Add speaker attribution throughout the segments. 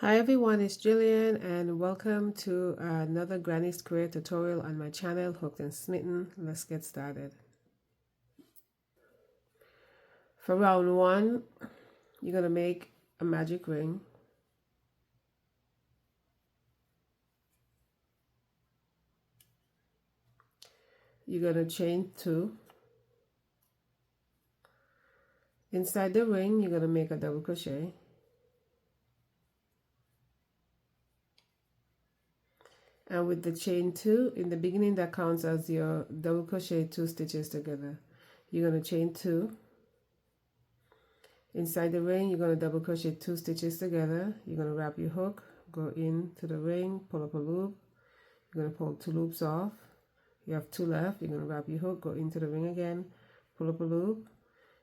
Speaker 1: Hi everyone, it's Gillian and welcome to another Granny Square tutorial on my channel, Hooked and Smitten. Let's get started. For round one, you're going to make a magic ring. You're going to chain 2. Inside the ring, you're going to make a double crochet. And with the chain 2, in the beginning that counts as your double crochet 2 stitches together. You're going to chain 2. Inside the ring, you're going to double crochet 2 stitches together. You're going to wrap your hook, go into the ring, pull up a loop. You're going to pull 2 loops off. You have 2 left. You're going to wrap your hook, go into the ring again, pull up a loop.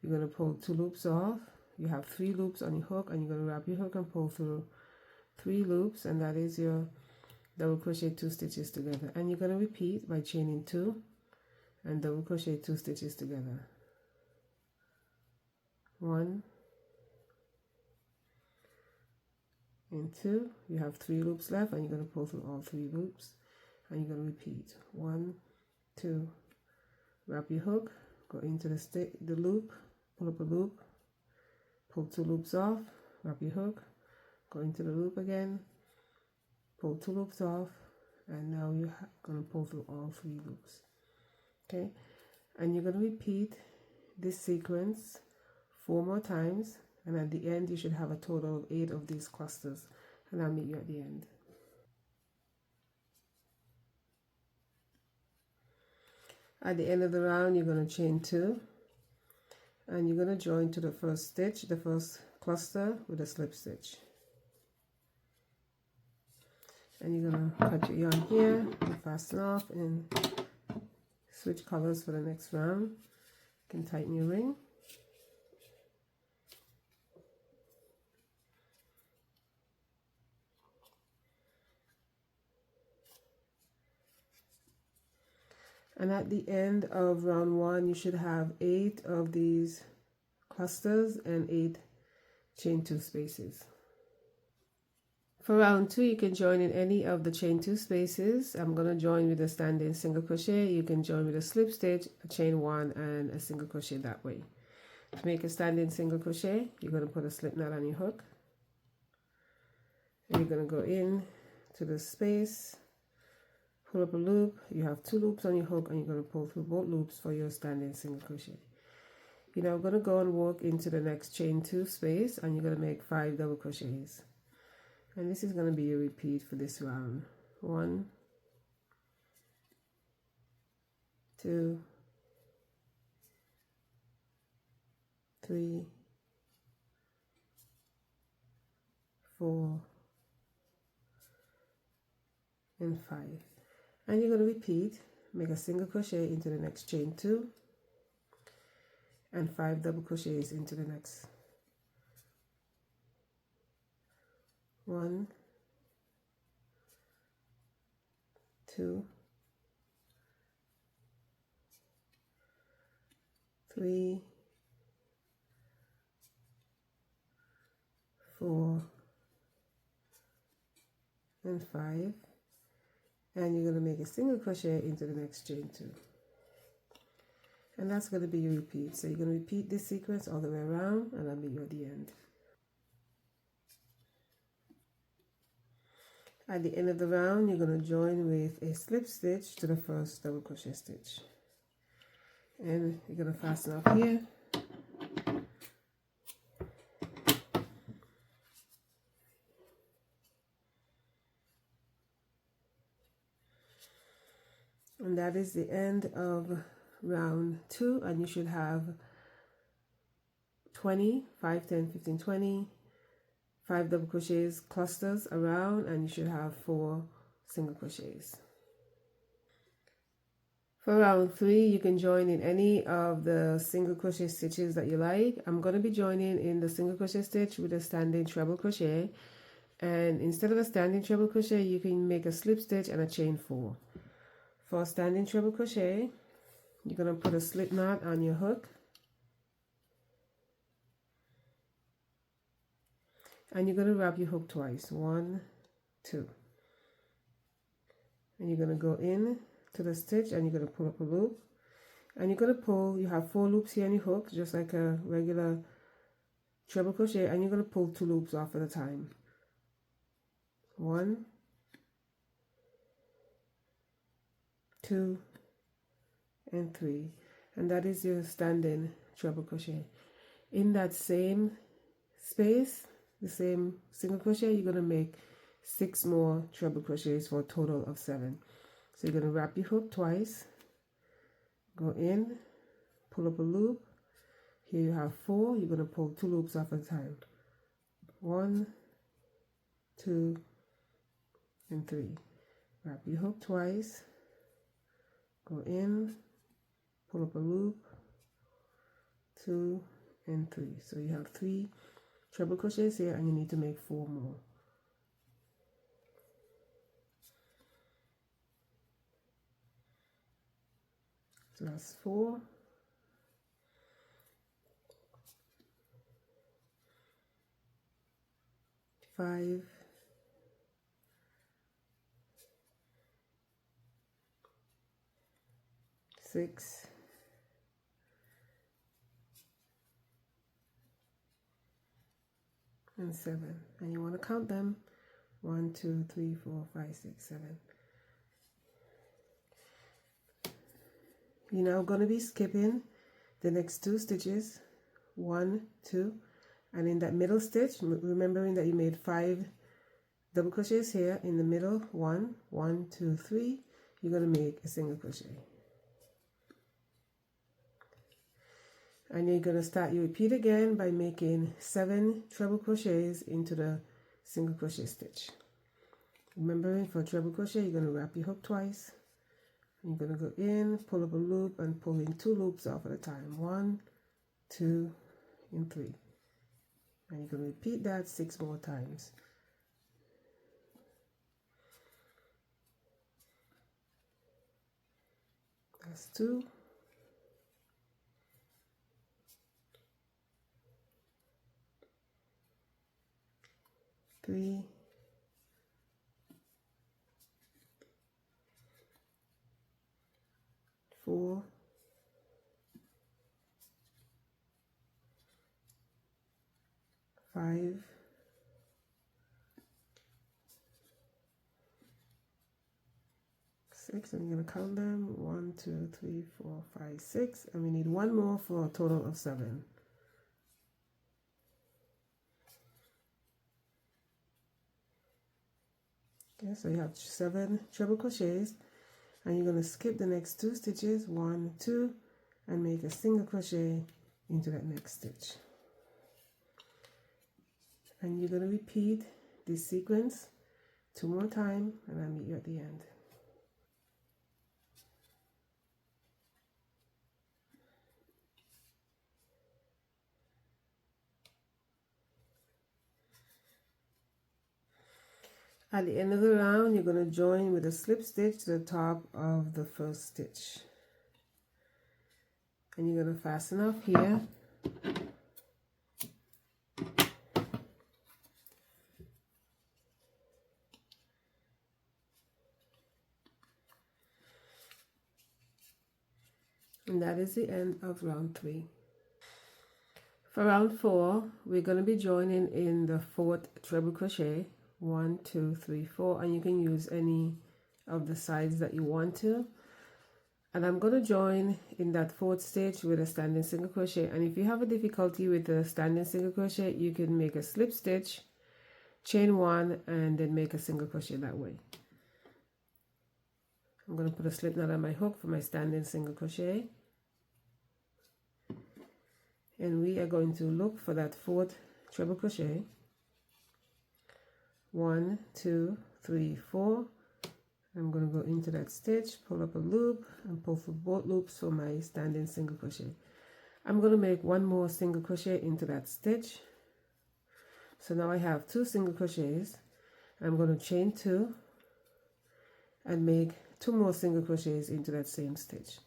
Speaker 1: You're going to pull 2 loops off. You have 3 loops on your hook, and you're going to wrap your hook and pull through 3 loops, and that is your double crochet 2 stitches together. And you're going to repeat by chaining 2 and double crochet 2 stitches together. 1 and 2. You have 3 loops left, and you're going to pull through all 3 loops, and you're going to repeat 1, 2, wrap your hook, go into the loop, pull up a loop, pull 2 loops off, wrap your hook, go into the loop again, pull 2 loops off, and now you're going to pull through all 3 loops. Okay, and you're going to repeat this sequence 4 more times, and at the end you should have a total of 8 of these clusters, and I'll meet you at the end. At the end of the round, you're going to chain 2, and you're going to join to the first stitch, the first cluster, with a slip stitch. And you're going to cut your yarn here, and fasten off, and switch colors for the next round. You can tighten your ring. And at the end of round 1, you should have 8 of these clusters and 8 chain 2 spaces. For round 2, you can join in any of the chain 2 spaces. I'm going to join with a standing single crochet. You can join with a slip stitch, a chain 1, and a single crochet that way. To make a standing single crochet, you're going to put a slip knot on your hook. And you're going to go in to the space, pull up a loop. You have 2 loops on your hook, and you're going to pull through both loops for your standing single crochet. You're now going to go and walk into the next chain 2 space, and you're going to make 5 double crochets. And this is going to be a repeat for this round. 1, 2, 3, 4, and 5. And you're going to repeat, make a single crochet into the next chain 2 and 5 double crochets into the next. 1, 2, 3, 4, and 5. And you're going to make a single crochet into the next chain 2. And that's going to be your repeat. So you're going to repeat this sequence all the way around, and I'll meet you at the end. At the end of the round, you're going to join with a slip stitch to the first double crochet stitch. And you're going to fasten up here. And that is the end of round 2, and you should have 20, 5, 10, 15, 20, 5 double crochets clusters around, and you should have 4 single crochets. For round 3, you can join in any of the single crochet stitches that you like. I'm going to be joining in the single crochet stitch with a standing treble crochet, and instead of a standing treble crochet, you can make a slip stitch and a chain 4. For a standing treble crochet, you're going to put a slip knot on your hook. and you're going to wrap your hook twice. 1, 2, and you're going to go in to the stitch and you're going to pull up a loop, and you're going to pull. You have 4 loops here in your hook, just like a regular treble crochet, and you're going to pull 2 loops off at a time. 1, 2, and 3, and that is your standing treble crochet. In that same space, the same single crochet, you're going to make 6 more treble crochets for a total of 7. So you're going to wrap your hook twice, go in, pull up a loop. Here you have 4. You're going to pull 2 loops off at a time. 1, 2, and 3. Wrap your hook twice, go in, pull up a loop, 2, and 3. So you have 3 treble crochets here, and you need to make 4 more. So that's 4. 5, 6, and 7, and you want to count them. 1, 2, 3, 4, 5, 6, 7. You're now going to be skipping the next 2 stitches, 1, 2, and in that middle stitch, remembering that you made 5 double crochets here in the middle, 1, 1, 2, 3, you're going to make a single crochet. And you're going to start your repeat again by making 7 treble crochets into the single crochet stitch. Remembering, for treble crochet, you're going to wrap your hook twice. You're going to go in, pull up a loop, and pull in 2 loops off at a time. 1, 2, and 3. And you're going to repeat that 6 more times. That's 2. 3, 4, 5, 6, and you're going to count them. 1, 2, 3, 4, 5, 6, and we need 1 more for a total of 7. Okay, so you have 7 treble crochets, and you're going to skip the next 2 stitches, 1, 2, and make a single crochet into that next stitch. And you're going to repeat this sequence 2 more times, and I'll meet you at the end. At the end of the round, you're going to join with a slip stitch to the top of the first stitch. And you're going to fasten off here. And that is the end of round 3. For round 4, we're going to be joining in the 4th treble crochet. 1, 2, 3, 4, and you can use any of the sides that you want to. And I'm going to join in that 4th stitch with a standing single crochet. And if you have a difficulty with the standing single crochet, you can make a slip stitch, chain 1, and then make a single crochet that way. I'm going to put a slip knot on my hook for my standing single crochet. And we are going to look for that 4th treble crochet. 1, 2, 3, 4. I'm going to go into that stitch, pull up a loop, and pull through both loops for my standing single crochet. I'm going to make 1 more single crochet into that stitch. So now I have 2 single crochets. I'm going to chain 2 and make 2 more single crochets into that same stitch.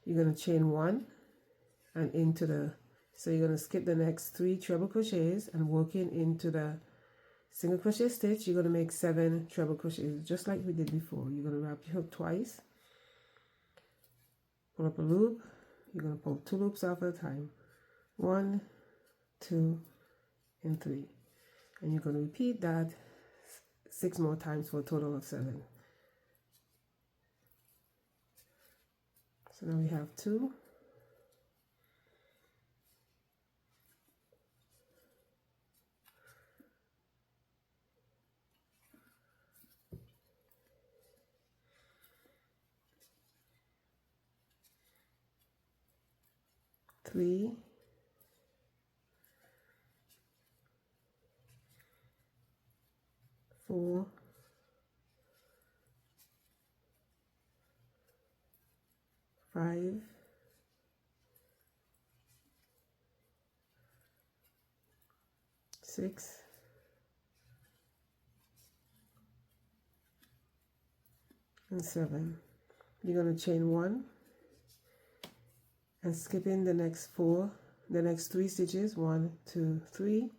Speaker 1: you're going to chain 1 and into the, so you're going to skip the next 3 treble crochets and working into the single crochet stitch. You're going to make 7 treble crochets just like we did before. You're going to wrap your hook twice, pull up a loop, you're going to pull 2 loops off at a time, 1, 2, and 3, and you're going to repeat that 6 more times for a total of 7. So now we have 2, 3, 4, 5, 6, and 7. You're going to chain 1 and skip in the next 3 stitches, 1, 2, 3.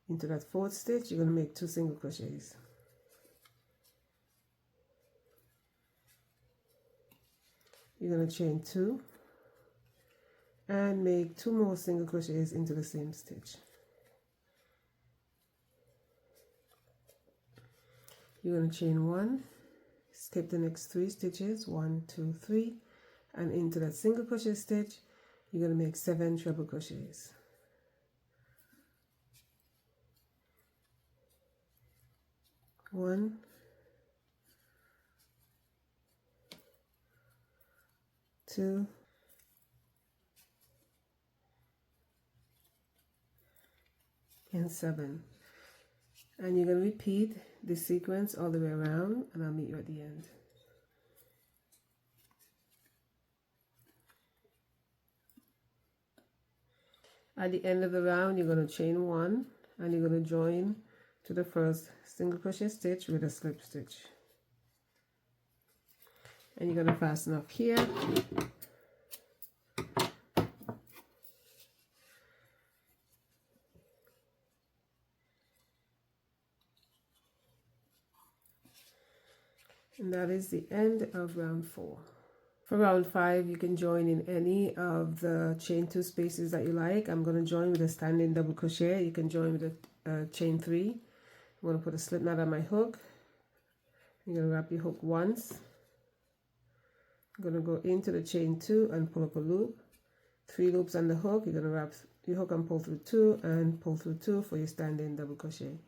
Speaker 1: Into that 4th stitch, you're going to make 2 single crochets. You're going to chain 2 and make 2 more single crochets into the same stitch. You're going to chain 1, skip the next 3 stitches, 1, 2, 3, and into that single crochet stitch, you're going to make 7 treble crochets. One, two, and 7. And you're going to repeat this sequence all the way around, and I'll meet you at the end. At the end of the round, you're going to chain 1 and you're going to join to the first single crochet stitch with a slip stitch. And you're going to fasten off here. And that is the end of round 4. For round 5, you can join in any of the chain 2 spaces that you like. I'm going to join with a standing double crochet. You can join with a chain 3. I'm going to put a slip knot on my hook. You're going to wrap your hook once. I'm going to go into the chain 2 and pull up a loop. 3 loops on the hook. You're going to wrap your hook and pull through 2 and pull through 2 for your standing double crochet.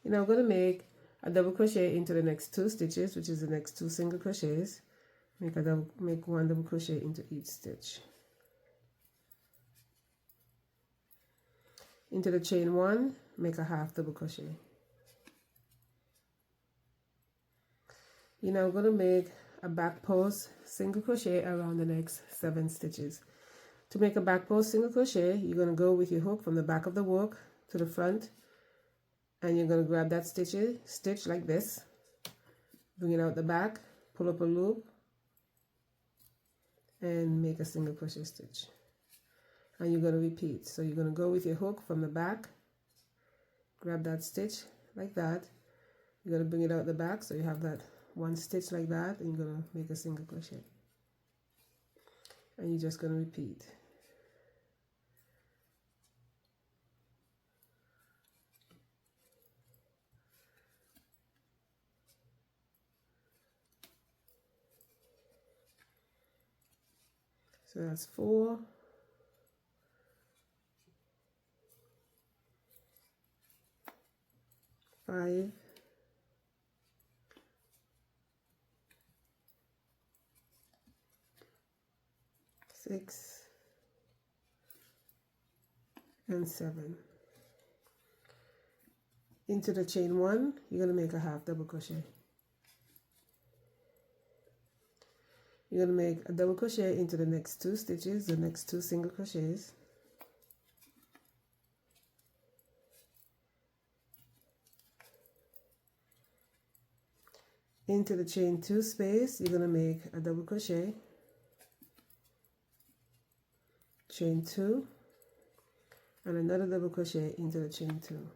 Speaker 1: You're now going to make a double crochet into the next 2 stitches, which is the next 2 single crochets. Make 1 double crochet into each stitch. Into the chain 1, make a half double crochet. You're now going to make a back post single crochet around the next 7 stitches. To make a back post single crochet, you're going to go with your hook from the back of the work to the front, and you're going to grab that stitch like this, bring it out the back, pull up a loop, and make a single crochet stitch. And you're going to repeat. So you're going to go with your hook from the back, grab that stitch like that, you're going to bring it out the back, so you have that 1 stitch like that, and you're going to make a single crochet. And you're just going to repeat. So that's 4, 5, 6, and 7. Into the chain 1, you're going to make a half double crochet. You're going to make a double crochet into the next 2 stitches, the next 2 single crochets. Into the chain 2 space, you're going to make a double crochet. chain 2, and another double crochet into the chain 2.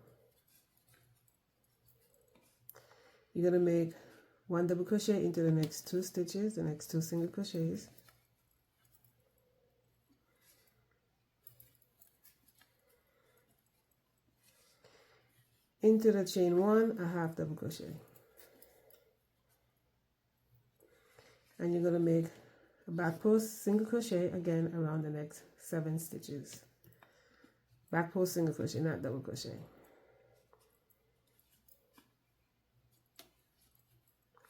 Speaker 1: You're going to make 1 double crochet into the next 2 stitches, the next 2 single crochets, into the chain 1 a half double crochet, and you're going to make a back post single crochet again around the next 7 stitches. Back post single crochet, not double crochet.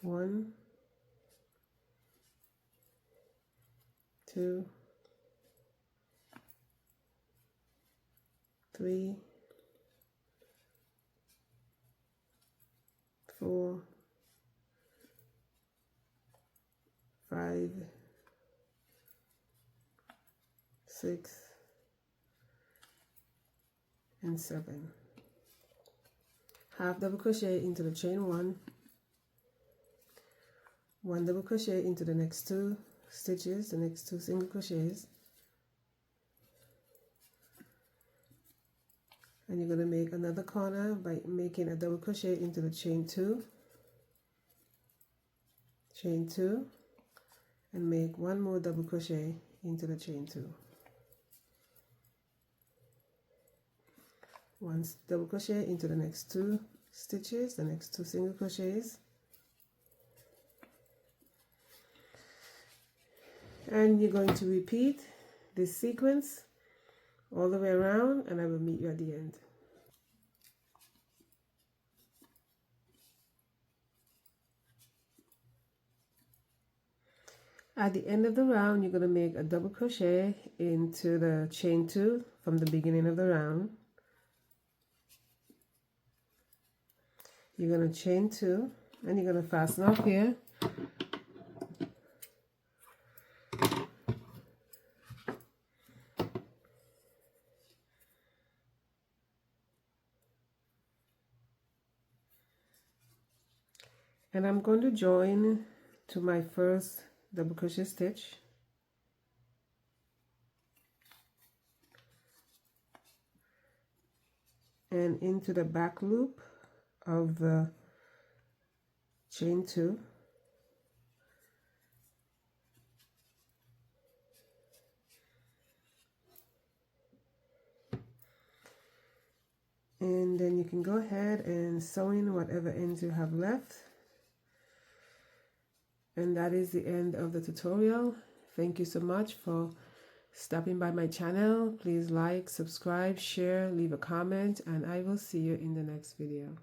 Speaker 1: 1, 2, 3, 4, 5, 6, and 7. Half double crochet into the chain 1, 1 double crochet into the next 2 stitches, the next 2 single crochets, and you're going to make another corner by making a double crochet into the chain 2, and make 1 more double crochet into the chain 2. 1 double crochet into the next 2 stitches, the next 2 single crochets, and you're going to repeat this sequence all the way around, and I will meet you at the end. At the end of the round, you're going to make a double crochet into the chain 2 from the beginning of the round. You're going to chain 2, and you're going to fasten off here. And I'm going to join to my first double crochet stitch, and into the back loop of the chain 2, and then you can go ahead and sew in whatever ends you have left. And that is the end of the tutorial. Thank you so much for stopping by my channel. Please like, subscribe, share, leave a comment, and I will see you in the next video.